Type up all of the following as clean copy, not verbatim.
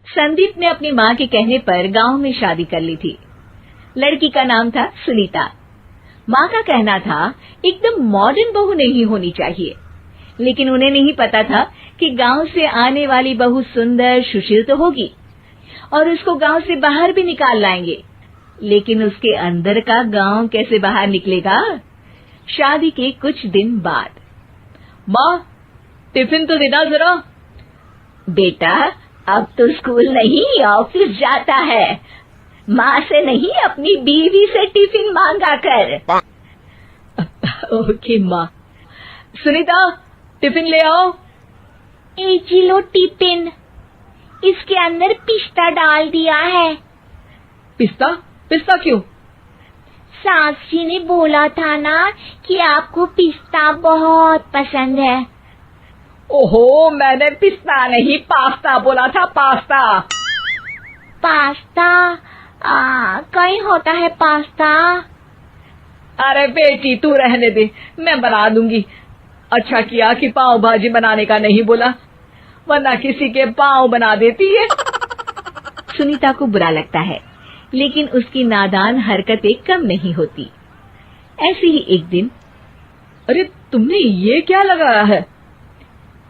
संदीप ने अपनी माँ के कहने पर गांव में शादी कर ली थी। लड़की का नाम था सुनीता। माँ का कहना था एकदम मॉडर्न बहू नहीं होनी चाहिए, लेकिन उन्हें नहीं पता था कि गांव से आने वाली बहू सुंदर सुशील तो होगी और उसको गांव से बाहर भी निकाल लाएंगे, लेकिन उसके अंदर का गांव कैसे बाहर निकलेगा। शादी के कुछ दिन बाद, माँ टिफिन तो देना जरा। बेटा अब तो स्कूल नहीं ऑफिस जाता है, माँ से नहीं अपनी बीवी से टिफिन मांगा कर। ओके माँ। सुनीता टिफिन ले आओ। एक लो टिफिन, इसके अंदर पिस्ता डाल दिया है। पिस्ता? पिस्ता क्यों? सास जी ने बोला था ना कि आपको पिस्ता बहुत पसंद है। ओहो, मैंने पिस्ता नहीं पास्ता बोला था, पास्ता। पास्ता? कहीं होता है पास्ता? अरे बेटी तू रहने दे, मैं बना दूंगी। अच्छा किया कि पाव भाजी बनाने का नहीं बोला, वरना किसी के पाव बना देती है। सुनीता को बुरा लगता है, लेकिन उसकी नादान हरकतें कम नहीं होती। ऐसे ही एक दिन, अरे तुमने ये क्या लगाया है?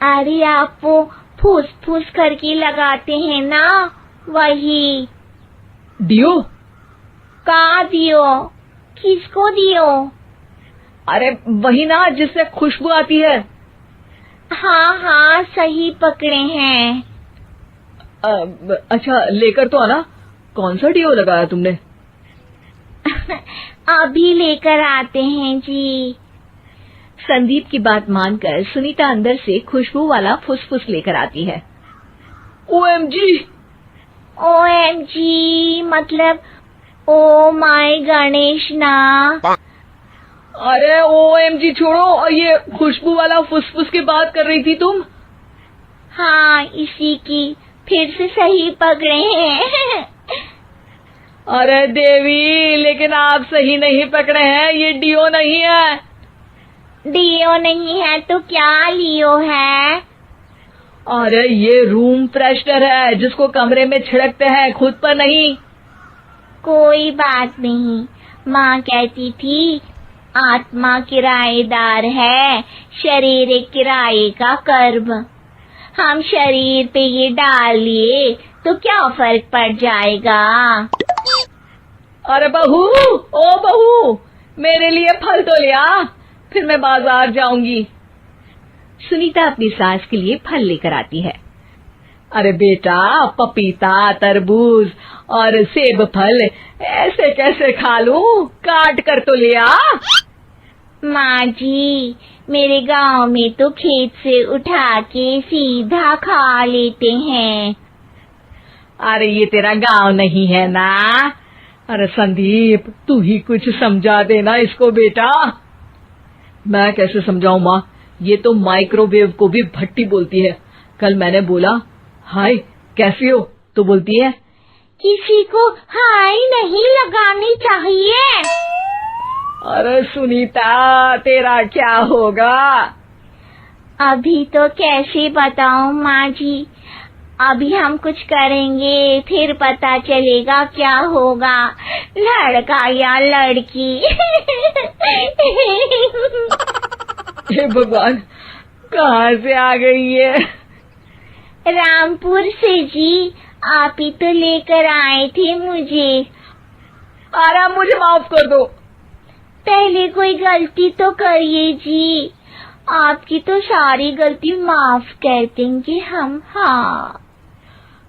अरे आप वो फूस फूस करके लगाते हैं ना, वही। डियो? का दियो? किसको दियो? अरे वही ना जिससे खुशबू आती है। हाँ सही पकड़े हैं। अच्छा लेकर तो आना। कौन सा डियो लगाया तुमने? अभी लेकर आते हैं जी। संदीप की बात मानकर सुनीता अंदर से खुशबू वाला फुसफुस लेकर आती है। ओएमजी! ओएमजी मतलब ओ माय गणेश ना। अरे ओएमजी छोड़ो, और ये खुशबू वाला फुसफुस की बात कर रही थी तुम? हाँ इसी की, फिर से सही पकड़े हैं। अरे देवी, लेकिन आप सही नहीं पकड़े हैं, ये डियो नहीं है। डियो नहीं है तो क्या लियो है? अरे ये रूम फ्रेशनर है, जिसको कमरे में छिड़कते हैं, खुद पर नहीं। कोई बात नहीं, माँ कहती थी आत्मा किराएदार है, शरीर एक किराए का कर्म। हम शरीर पे ये डाल लिए तो क्या फर्क पड़ जाएगा। अरे बहू, ओ बहू, मेरे लिए फल तो ले आ, फिर मैं बाजार जाऊंगी। सुनीता अपनी सास के लिए फल लेकर आती है। अरे बेटा, पपीता, तरबूज और सेब फल ऐसे कैसे खा लूं? काट कर तो ले आ। माँ जी, मेरे गांव में तो खेत से उठा के सीधा खा लेते हैं। अरे ये तेरा गांव नहीं है ना। अरे संदीप, तू ही कुछ समझा देना इसको बेटा। मैं कैसे समझाऊं माँ, ये तो माइक्रोवेव को भी भट्टी बोलती है। कल मैंने बोला हाय कैसी हो, तो बोलती है किसी को हाय नहीं लगानी चाहिए। अरे सुनीता, तेरा क्या होगा? अभी तो कैसे बताऊं माँ जी, अभी हम कुछ करेंगे फिर पता चलेगा क्या होगा, लड़का या लड़की। हे भगवान, कहाँ से आ गई है? रामपुर से जी, आप ही तो लेकर आए थे मुझे। अरे मुझे माफ कर दो। पहले कोई गलती तो करिए जी, आपकी तो सारी गलती माफ कर देंगे हम। हाँ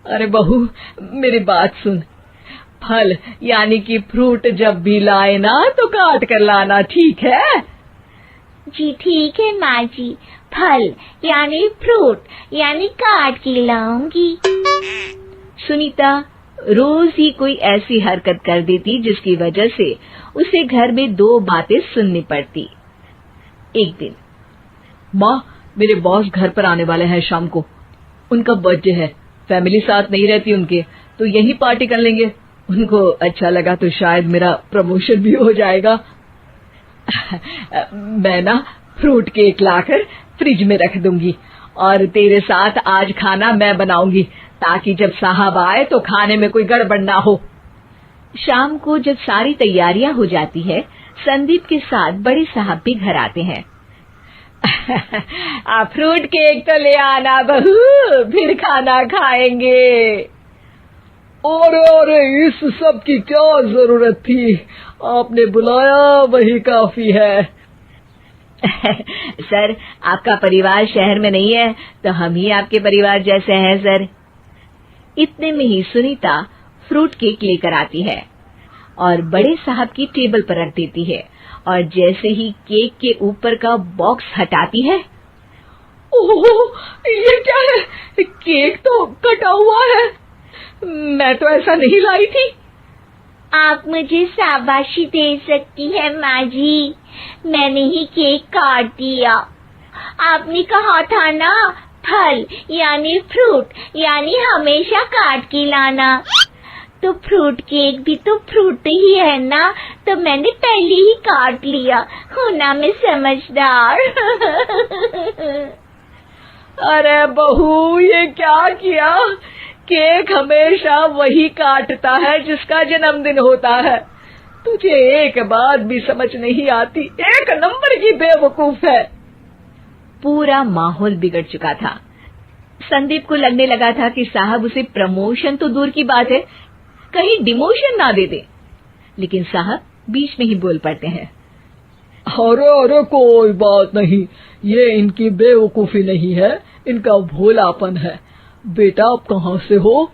अरे बहू, मेरी बात सुन। फल यानी कि फ्रूट जब भी लाए ना तो काट कर लाना, ठीक है? जी ठीक है माँ जी, फल यानी फ्रूट यानी काट के लाऊंगी। सुनीता रोज ही कोई ऐसी हरकत कर देती जिसकी वजह से उसे घर में दो बातें सुननी पड़ती। एक दिन, माँ मेरे बॉस घर पर आने वाले हैं शाम को, उनका बर्थडे है, फैमिली साथ नहीं रहती उनके, तो यही पार्टी कर लेंगे। उनको अच्छा लगा तो शायद मेरा प्रमोशन भी हो जाएगा। मैं ना फ्रूट केक लाकर फ्रिज में रख दूंगी और तेरे साथ आज खाना मैं बनाऊंगी, ताकि जब साहब आए तो खाने में कोई गड़बड़ ना हो। शाम को जब सारी तैयारियां हो जाती है, संदीप के साथ बड़े साहब भी घर आते हैं। फ्रूट केक तो ले आना बहू, फिर खाना खाएंगे। अरे इस सब की क्या जरूरत थी, आपने बुलाया वही काफी है। सर, आपका परिवार शहर में नहीं है तो हम ही आपके परिवार जैसे हैं सर। इतने में ही सुनीता फ्रूट केक लेकर आती है और बड़े साहब की टेबल पर रख देती है, और जैसे ही केक के ऊपर का बॉक्स हटाती है, ओह, ये क्या है? केक तो कटा हुआ है। मैं तो ऐसा नहीं लाई थी। आप मुझे शाबाशी दे सकती है माँ जी, मैंने ही केक काट दिया। आपने कहा था ना, फल यानी फ्रूट यानी हमेशा काट के लाना, तो फ्रूट केक भी तो फ्रूट ही है ना, तो मैंने पहले ही काट लिया। हूँ ना मैं समझदार। अरे बहू, ये क्या किया? केक हमेशा वही काटता है जिसका जन्मदिन होता है। तुझे एक बात भी समझ नहीं आती, एक नंबर की बेवकूफ है। पूरा माहौल बिगड़ चुका था। संदीप को लगने लगा था कि साहब उसे प्रमोशन तो दूर की बात है, कहीं डिमोशन ना दे दे, लेकिन साहब बीच में ही बोल पड़ते हैं। अरे कोई बात नहीं, ये इनकी बेवकूफी नहीं है, इनका भोलापन है। बेटा आप कहाँ से हो?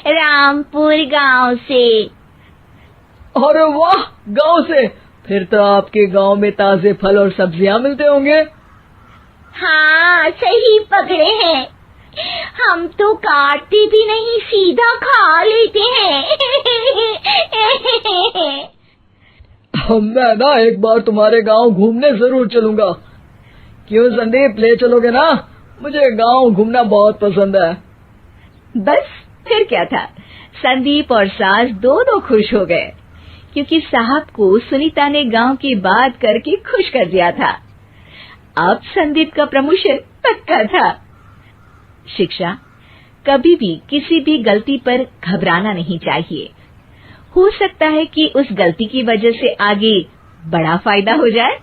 रामपुर गांव से। अरे वाह, गांव से? फिर तो आपके गांव में ताजे फल और सब्जियां मिलते होंगे। हाँ, सही पकड़े हैं। हम तो काटते भी नहीं, सीधा खा लेते हैं। मैं ना एक बार तुम्हारे गांव घूमने जरूर चलूंगा। क्यों संदीप, ले चलोगे ना? मुझे गांव घूमना बहुत पसंद है। बस फिर क्या था, संदीप और सास दोनों खुश हो गए, क्योंकि साहब को सुनीता ने गांव की बात करके खुश कर दिया था। अब संदीप का प्रमोशन पक्का था। शिक्षा, कभी भी किसी भी गलती पर घबराना नहीं चाहिए। हो सकता है कि उस गलती की वजह से आगे बड़ा फायदा हो जाए।